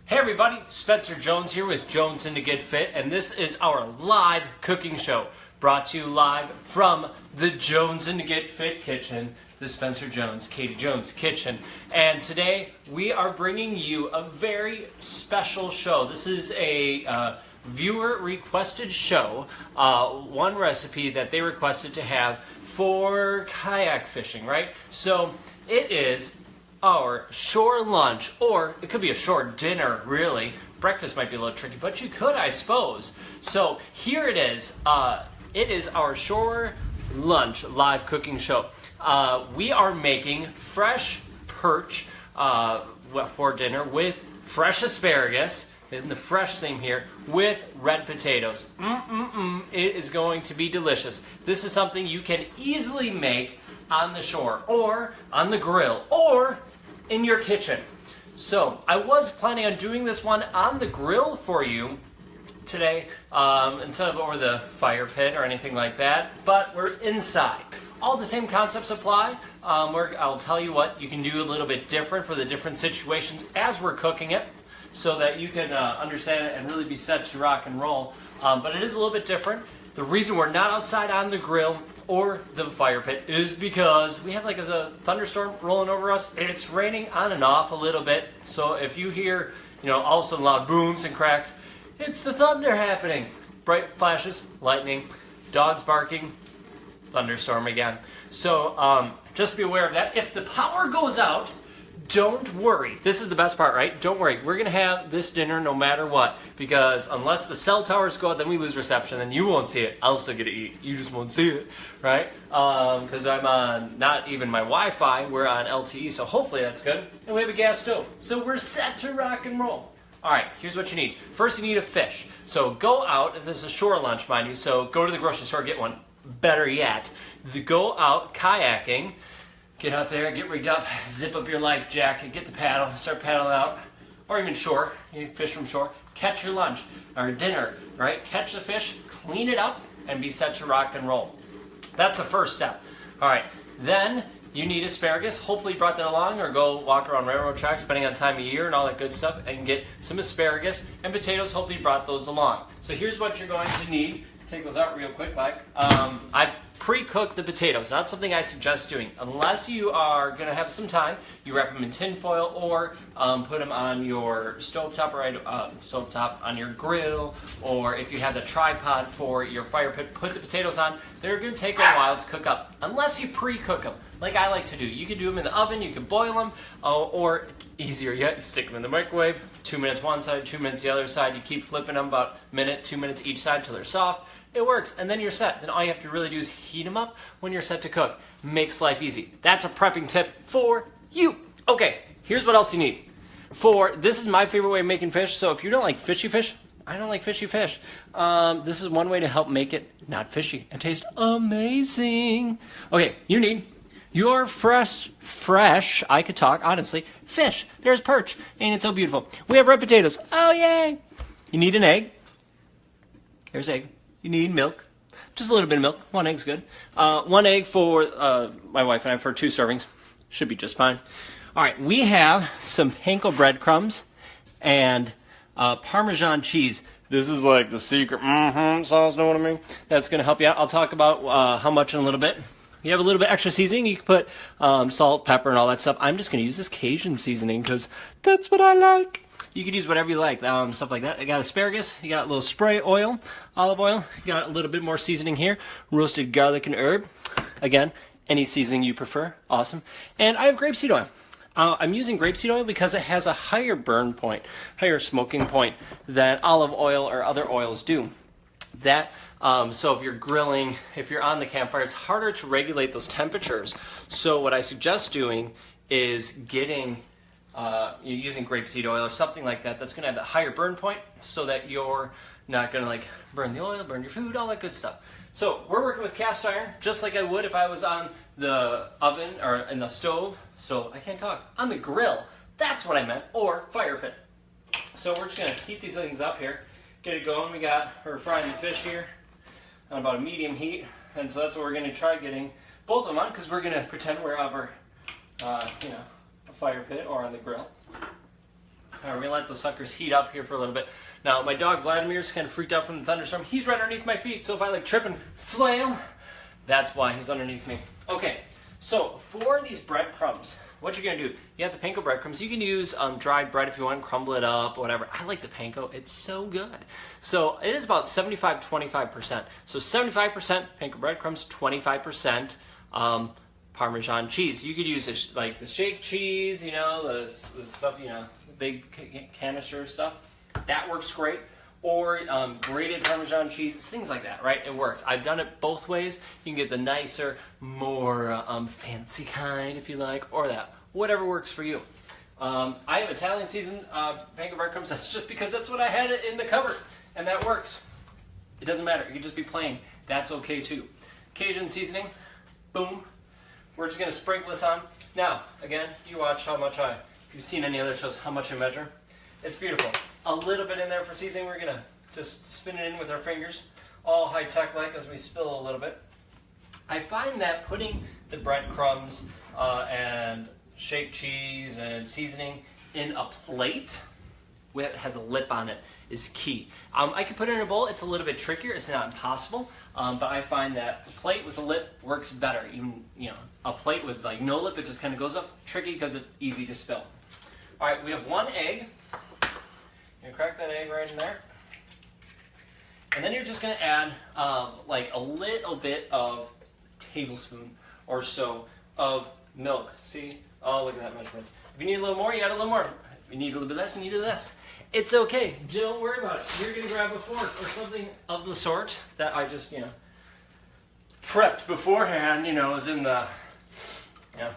Hey everybody, Spencer Jones here with Jones and to Get Fit, and this is our live cooking show brought to you live from the Jones and to Get Fit kitchen, the Spencer Jones, Katie Jones kitchen. And today we are bringing you a very special show. This is a viewer requested show, one recipe that they requested to have for kayak fishing, right? So it is our shore lunch, or it could be a shore dinner, really. Breakfast might be a little tricky, but you could, I suppose. So here it is. It is our shore lunch live cooking show. We are making fresh perch for dinner with fresh asparagus, and the fresh thing here, with red potatoes. It is going to be delicious. This is something you can easily make on the shore, or on the grill, or in your kitchen. So I was planning on doing this one on the grill for you today, instead of over the fire pit or anything like that, but we're inside. All the same concepts apply. I'll tell you what, you can do a little bit different for the different situations as we're cooking it, so that you can understand it and really be set to rock and roll. But it is a little bit different. The reason we're not outside on the grill or the fire pit is because we have like a thunderstorm rolling over us. It's raining on and off a little bit. So if you hear, all of a sudden loud booms and cracks, it's the thunder happening. Bright flashes, lightning, dogs barking, thunderstorm again. So just be aware of that. If the power goes out, don't worry. This is the best part, right? Don't worry. We're going to have this dinner no matter what, because unless the cell towers go out, then we lose reception, and you won't see it. I'll still get to eat. You just won't see it, right? Because I'm on not even my Wi-Fi. We're on LTE, so hopefully that's good. And we have a gas stove. So we're set to rock and roll. All right, here's what you need. First, you need a fish. So go out, if this is a shore lunch, mind you, so go to the grocery store, get one. Better yet, go out kayaking. Get out there, get rigged up, zip up your life jacket, get the paddle, start paddling out, or even shore, you fish from shore, catch your lunch, or dinner, right? Catch the fish, clean it up, and be set to rock and roll. That's the first step. All right, then you need asparagus. Hopefully you brought that along, or go walk around railroad tracks, depending on time of year and all that good stuff, and get some asparagus, and potatoes. Hopefully you brought those along. So here's what you're going to need. Take those out real quick, Mike. I pre-cook the potatoes. Not something I suggest doing. Unless you are going to have some time, you wrap them in tin foil, or put them on your stovetop, or on your grill, or if you have the tripod for your fire pit, put the potatoes on. They're going to take a while to cook up, unless you pre-cook them, like I like to do. You can do them in the oven, you can boil them, or easier yet, you stick them in the microwave, 2 minutes one side, 2 minutes the other side. You keep flipping them about a minute, 2 minutes each side till they're soft. It works, and then you're set. Then all you have to really do is heat them up when you're set to cook. Makes life easy. That's a prepping tip for you. Okay, here's what else you need. This is my favorite way of making fish, so if you don't like fishy fish, I don't like fishy fish. This is one way to help make it not fishy and taste amazing. Okay, you need your fresh, I could talk, honestly, fish. There's perch. Ain't it so beautiful? We have red potatoes. Oh, yay. You need an egg. There's egg. You need milk. Just a little bit of milk. 1 egg's good. 1 egg for my wife and I for 2 servings. Should be just fine. All right, we have some panko breadcrumbs and Parmesan cheese. This is like the secret sauce, know what I mean? That's going to help you out. I'll talk about how much in a little bit. You have a little bit extra seasoning. You can put salt, pepper, and all that stuff. I'm just going to use this Cajun seasoning because that's what I like. You could use whatever you like, stuff like that. I got asparagus, you got a little spray oil, olive oil, you got a little bit more seasoning here, roasted garlic and herb. Again, any seasoning you prefer, awesome. And I have grapeseed oil. I'm using grapeseed oil because it has a higher burn point, higher smoking point than olive oil or other oils do. So if you're grilling, if you're on the campfire, it's harder to regulate those temperatures. So what I suggest doing is getting you're using grapeseed oil or something like that that's going to have a higher burn point, so that you're not going to burn the oil, burn your food, all that good stuff. So we're working with cast iron, just like I would if I was on the oven or in the stove. So I can't talk. On the grill, that's what I meant, or fire pit. So we're just going to heat these things up here, get it going. We're frying the fish here on about a medium heat, and so that's what we're going to try getting both of them on, because we're going to pretend we're over, a fire pit or on the grill. All right, we're gonna let those suckers heat up here for a little bit. Now, my dog Vladimir's kind of freaked out from the thunderstorm. He's right underneath my feet, so if I like trip and flail, that's why he's underneath me. Okay, so for these breadcrumbs, what you're gonna do, you have the panko breadcrumbs. You can use dried bread if you want, crumble it up, whatever. I like the panko, it's so good. So it is about 75-25%. So 75% panko breadcrumbs, 25% Parmesan cheese. You could use this, like the shake cheese, you know, the stuff, you know, big canister stuff. That works great. Or grated Parmesan cheese, things like that, right? It works. I've done it both ways. You can get the nicer, more fancy kind, if you like, or that. Whatever works for you. I have Italian seasoned panko breadcrumbs. That's just because that's what I had in the cupboard, and that works. It doesn't matter. It can just be plain. That's okay too. Cajun seasoning, boom. We're just gonna sprinkle this on. Now, again, you watch how much if you've seen any other shows, how much I measure. It's beautiful. A little bit in there for seasoning. We're gonna just spin it in with our fingers, all high-tech like as we spill a little bit. I find that putting the breadcrumbs and shake cheese and seasoning in a plate that has a lip on it is key. I can put it in a bowl. It's a little bit trickier. It's not impossible, but I find that a plate with a lip works better. Even, you know, a plate with like no lip, it just kind of goes up. Tricky because it's easy to spill. All right, we have one egg. You crack that egg right in there. And then you're just going to add like a little bit of tablespoon or so of milk. See? Oh, look at that measurements. If you need a little more, you add a little more. If you need a little bit less, you need a little less. It's okay. Don't worry about it. You're going to grab a fork or something of the sort that I just, you know, prepped beforehand, you know, is in the, you know,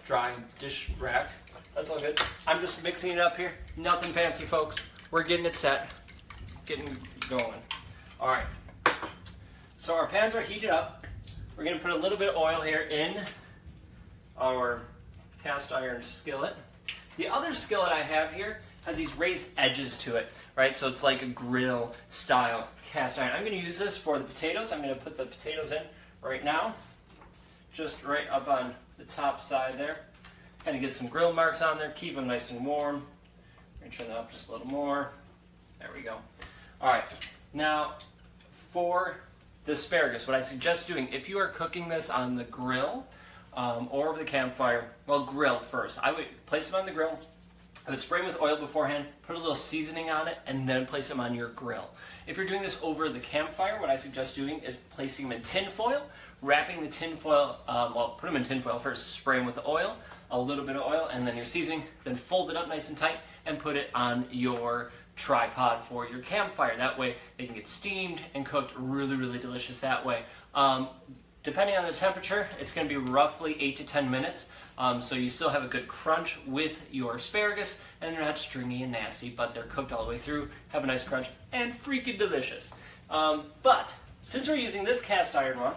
drying dish rack. That's all good. I'm just mixing it up here. Nothing fancy, folks. We're getting it set, getting going. All right. So our pans are heated up. We're going to put a little bit of oil here in our cast iron skillet. The other skillet I have here has these raised edges to it, right? So it's like a grill style cast iron. I'm going to use this for the potatoes. I'm going to put the potatoes in right now, just right up on the top side there. Kind of get some grill marks on there, keep them nice and warm. Let me turn that up just a little more. There we go. All right, now for the asparagus, what I suggest doing, if you are cooking this on the grill or over the campfire, well, grill first. I would place them on the grill. I would spray them with oil beforehand, put a little seasoning on it, and then place them on your grill. If you're doing this over the campfire, what I suggest doing is placing them in tin foil, wrapping the tin foil, well, put them in tin foil first, spray them with the oil, a little bit of oil, and then your seasoning, then fold it up nice and tight and put it on your tripod for your campfire. That way they can get steamed and cooked really, really delicious that way. Depending on the temperature, it's going to be roughly 8 to 10 minutes. So you still have a good crunch with your asparagus, and they're not stringy and nasty, but they're cooked all the way through, have a nice crunch, and freaking delicious. But since we're using this cast iron one,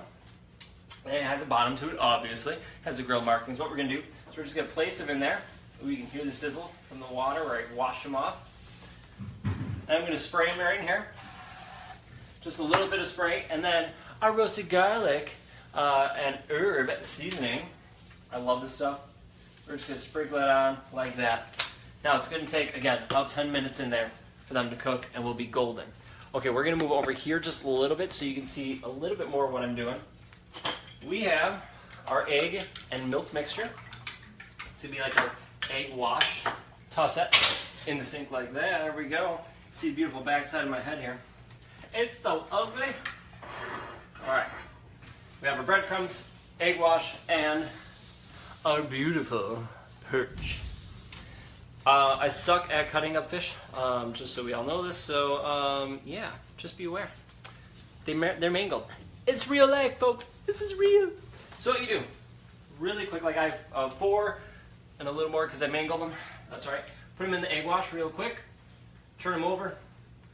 and it has a bottom to it, obviously, has the grill markings, what we're going to do is we're just going to place them in there. You can hear the sizzle from the water where I wash them off. And I'm going to spray them right in here. Just a little bit of spray, and then our roasted garlic and herb seasoning. I love this stuff. We're just going to sprinkle it on like that. Now it's going to take, again, about 10 minutes in there for them to cook, and will be golden. Okay, we're going to move over here just a little bit so you can see a little bit more of what I'm doing. We have our egg and milk mixture. It's going to be like our egg wash. Toss that in the sink like that. There we go. See the beautiful backside of my head here. It's so ugly. All right. We have our breadcrumbs, egg wash, and our beautiful perch. I suck at cutting up fish, just so we all know this. So, yeah, just be aware. They're mangled. It's real life, folks. This is real. So what you do, really quick, like I have 4 and a little more because I mangled them. That's right. Put them in the egg wash real quick. Turn them over,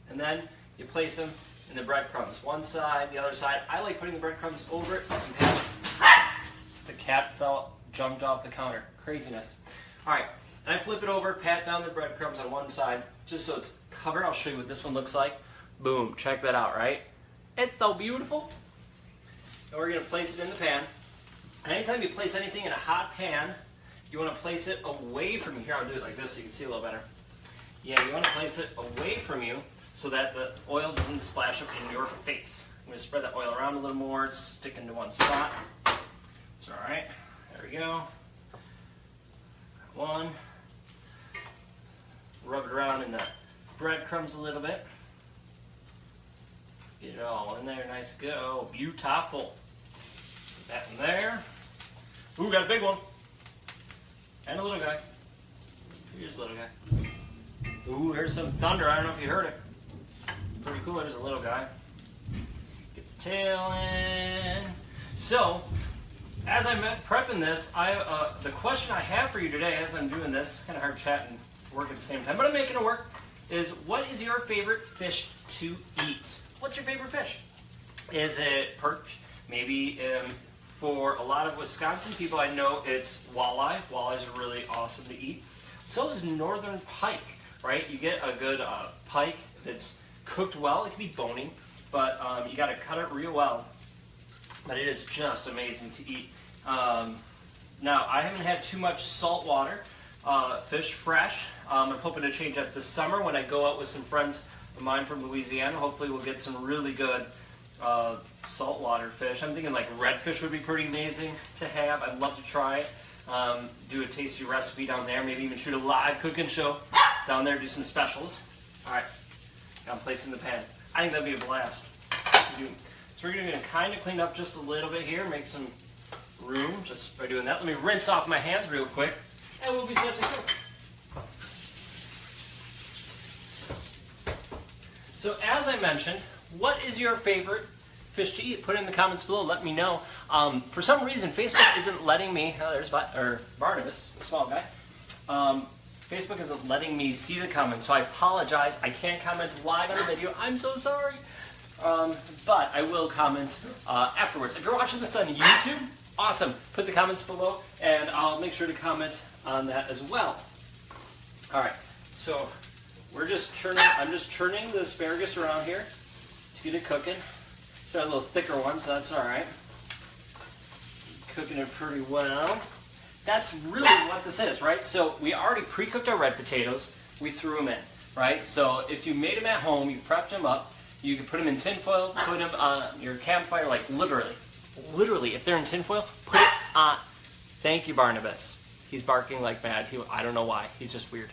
and then you place them in the breadcrumbs. One side, the other side. I like putting the breadcrumbs over it. The cat jumped off the counter. Craziness. All right, and I flip it over, pat down the breadcrumbs on one side, just so it's covered. I'll show you what this one looks like. Boom, check that out, right? It's so beautiful. And we're gonna place it in the pan. And anytime you place anything in a hot pan, you wanna place it away from here. I'll do it like this so you can see a little better. Yeah, you want to place it away from you so that the oil doesn't splash up in your face. I'm going to spread that oil around a little more. It's sticking to one spot. It's all right. There we go. One. Rub it around in the breadcrumbs a little bit. Get it all in there, nice and good. Oh, beautiful. Put that in there. Ooh, got a big one. And a little guy. Here's a little guy. Ooh, there's some thunder. I don't know if you heard it. Pretty cool. There's a little guy. Get the tail in. So, as I'm prepping this, the question I have for you today, as I'm doing this, it's kind of hard to chat and work at the same time, but I'm making it work, is what is your favorite fish to eat? What's your favorite fish? Is it perch? Maybe for a lot of Wisconsin people, I know it's walleye. Walleyes are really awesome to eat. So is northern pike, right? You get a good pike that's cooked well. It can be bony, but you got to cut it real well. But it is just amazing to eat. Now, I haven't had too much saltwater fish fresh. I'm hoping to change that this summer when I go out with some friends of mine from Louisiana. Hopefully we'll get some really good saltwater fish. I'm thinking like redfish would be pretty amazing to have. I'd love to try it. Do a tasty recipe down there. Maybe even shoot a live cooking show down there. Do some specials. All right, I'm placing the pan. I think that'd be a blast. So we're going to kind of clean up just a little bit here. Make some room just by doing that. Let me rinse off my hands real quick. And we'll be set to cook. So as I mentioned, what is your favorite fish to eat? Put it in the comments below. Let me know. For some reason, Facebook isn't letting me. Oh, there's Barnabas, the small guy. Facebook isn't letting me see the comments, so I apologize. I can't comment live on the video. I'm so sorry. But I will comment afterwards. If you're watching this on YouTube, awesome. Put the comments below, and I'll make sure to comment on that as well. All right. So we're just churning. I'm just churning the asparagus around here to get it cooking. Got a little thicker one, so that's all right. Cooking it pretty well. That's really what this is, right? So we already pre-cooked our red potatoes. We threw them in, right? So if you made them at home, you prepped them up. You can put them in tin foil, put them on your campfire, like literally. If they're in tin foil, put it on. Thank you, Barnabas. He's barking like mad. I don't know why. He's just weird.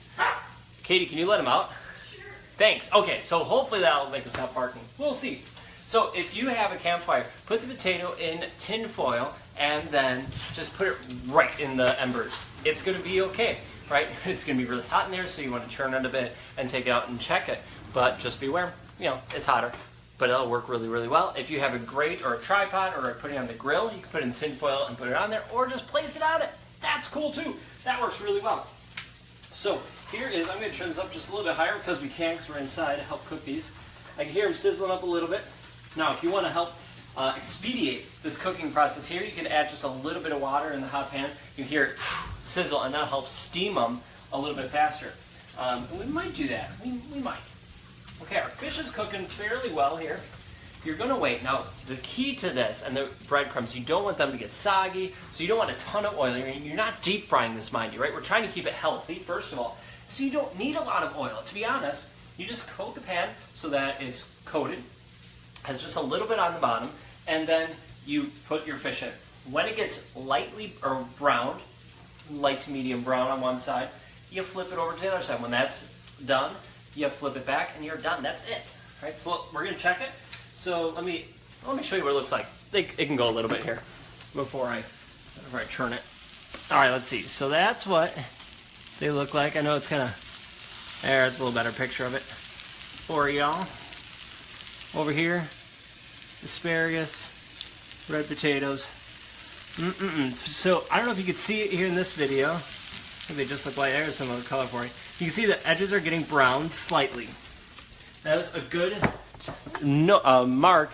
Katie, can you let him out? Sure. Thanks. Okay, so hopefully that'll make him stop barking. We'll see. So if you have a campfire, put the potato in tin foil and then just put it right in the embers. It's going to be okay, right? It's going to be really hot in there, so you want to churn it a bit and take it out and check it. But just beware, you know, it's hotter, but it'll work really, really well. If you have a grate or a tripod or putting it on the grill, you can put it in tin foil and put it on there, or just place it on it. That's cool too. That works really well. So here is, I'm going to turn this up just a little bit higher because we can, because we're inside to help cook these. I can hear them sizzling up a little bit. Now, if you want to help expedite this cooking process here, you can add just a little bit of water in the hot pan. You hear it sizzle, and that'll help steam them a little bit faster. We might do that. We might. Okay, our fish is cooking fairly well here. You're going to wait. Now, the key to this and the breadcrumbs, you don't want them to get soggy, so you don't want a ton of oil. You're not deep frying this, mind you, right? We're trying to keep it healthy, first of all. So you don't need a lot of oil. To be honest, you just coat the pan so that it's coated, has just a little bit on the bottom, and then you put your fish in. When it gets lightly or browned, light to medium brown on one side, you flip it over to the other side. When that's done, you flip it back, and you're done. That's it. All right, so we're going to check it. So let me show you what it looks like. It can go a little bit here before I turn it. All right, let's see. So that's what they look like. I know it's kind of, there's a little better picture of it for y'all. Over here, asparagus, red potatoes. So I don't know if you could see it here in this video. I think they just look like, there's some other color for it. You can see the edges are getting browned slightly. That is a good mark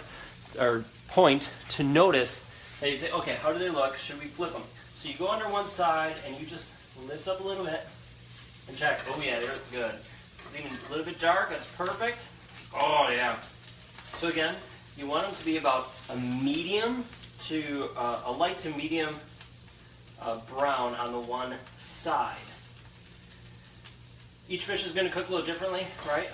or point to notice that you say, okay, how do they look? Should we flip them? So you go under one side and you just lift up a little bit and check. Oh yeah, they look good. It's even a little bit dark. That's perfect. Oh yeah. So again, you want them to be about a medium to a light to medium brown on the one side. Each fish is going to cook a little differently, right?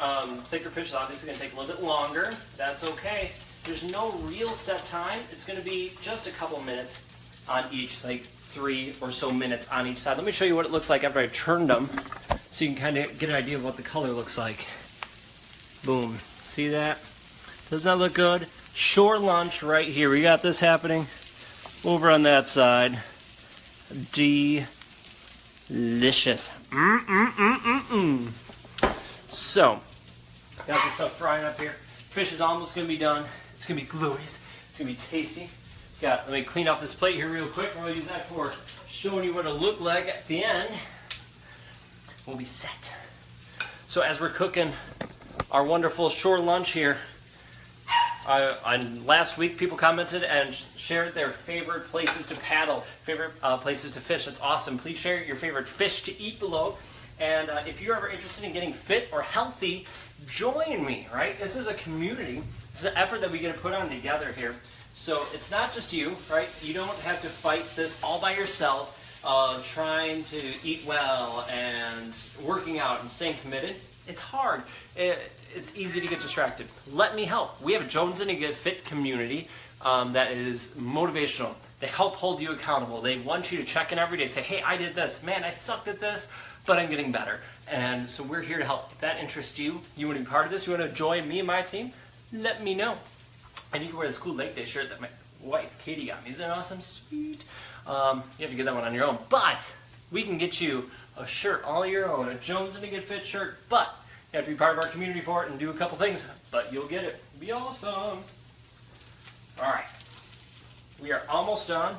Thicker fish is obviously going to take a little bit longer. That's okay. There's no real set time. It's going to be just a couple minutes on each, like 3 or so minutes on each side. Let me show you what it looks like after I turned them so you can kind of get an idea of what the color looks like. Boom. See that? Does that look good? Shore lunch right here. We got this happening over on that side. Delicious. So, got this stuff frying up here. Fish is almost going to be done. It's going to be glorious. It's going to be tasty. Let me clean off this plate here real quick. We're going to use that for showing you what it'll look like at the end. We'll be set. So as we're cooking our wonderful shore lunch here, last week people commented and shared their favorite places to paddle, favorite places to fish. That's awesome. Please share your favorite fish to eat below. And if you're ever interested in getting fit or healthy, join me, right? This is a community. This is an effort that we get to put on together here. So it's not just you, right? You don't have to fight this all by yourself, trying to eat well and working out and staying committed. It's hard. It's easy to get distracted. Let me help. We have a Jones and Get Fit community that is motivational. They help hold you accountable. They want you to check in every day, say, hey, I did this. Man, I sucked at this, but I'm getting better. And so we're here to help. If that interests you, you want to be part of this, you want to join me and my team, let me know. And you can wear this cool Lake Day shirt that my wife, Katie, got me. Isn't that awesome? Sweet. You have to get that one on your own. But we can get you a shirt all your own, a Jones and Get Fit shirt. But you have to be part of our community for it and do a couple things. But you'll get it. It'll be awesome. All right. We are almost done.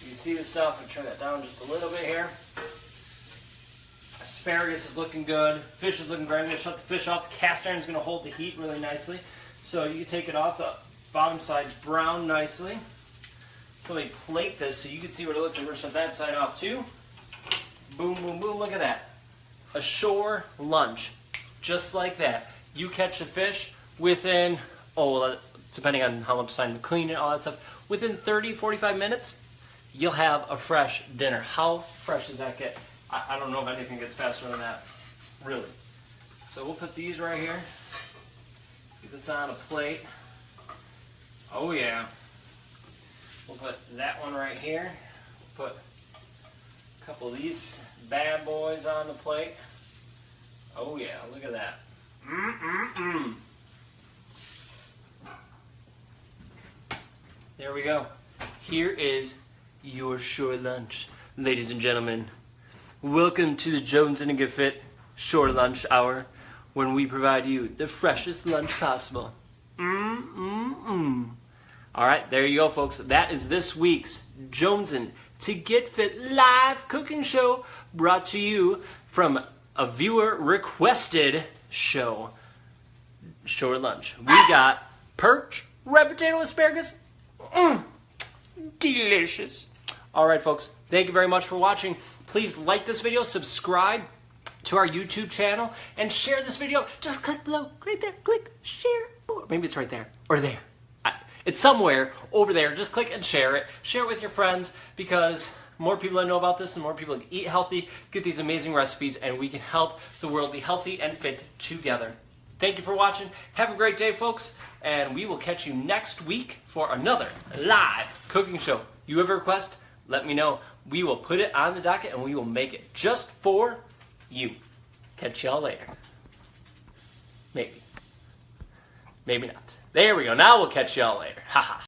You can see this stuff. I'll turn that down just a little bit here. Asparagus is looking good. Fish is looking great. I'm going to shut the fish off. The cast iron is going to hold the heat really nicely. So you can take it off. The bottom side's brown nicely. So let me plate this so you can see what it looks like. We're going to shut that side off too. Boom, boom, boom. Look at that. A shore lunch. Just like that. You catch the fish within, depending on how much time to clean it, all that stuff, within 30, 45 minutes, you'll have a fresh dinner. How fresh does that get? I don't know if anything gets faster than that, really. So we'll put these right here. Get this on a plate. Oh yeah. We'll put that one right here. Put a couple of these bad boys on the plate. Oh yeah, look at that. There we go. Here is your shore lunch. Ladies and gentlemen, welcome to the Jones and Get Fit Shore Lunch Hour, when we provide you the freshest lunch possible. All right, there you go, folks. That is this week's Jonesin' to Get Fit live cooking show, brought to you from a viewer-requested show, Shore Lunch. We got perch, red potato, asparagus. Delicious. All right, folks. Thank you very much for watching. Please like this video, subscribe to our YouTube channel, and share this video. Just click below, right there, click, share, or maybe it's right there, or there. It's somewhere over there. Just click and share it. Share it with your friends, because more people that know about this and more people can eat healthy, get these amazing recipes, and we can help the world be healthy and fit together. Thank you for watching. Have a great day, folks, and we will catch you next week for another live cooking show. You have a request? Let me know. We will put it on the docket and we will make it just for you. Catch y'all later. Maybe. Maybe not. There we go. Now we'll catch y'all later. Haha.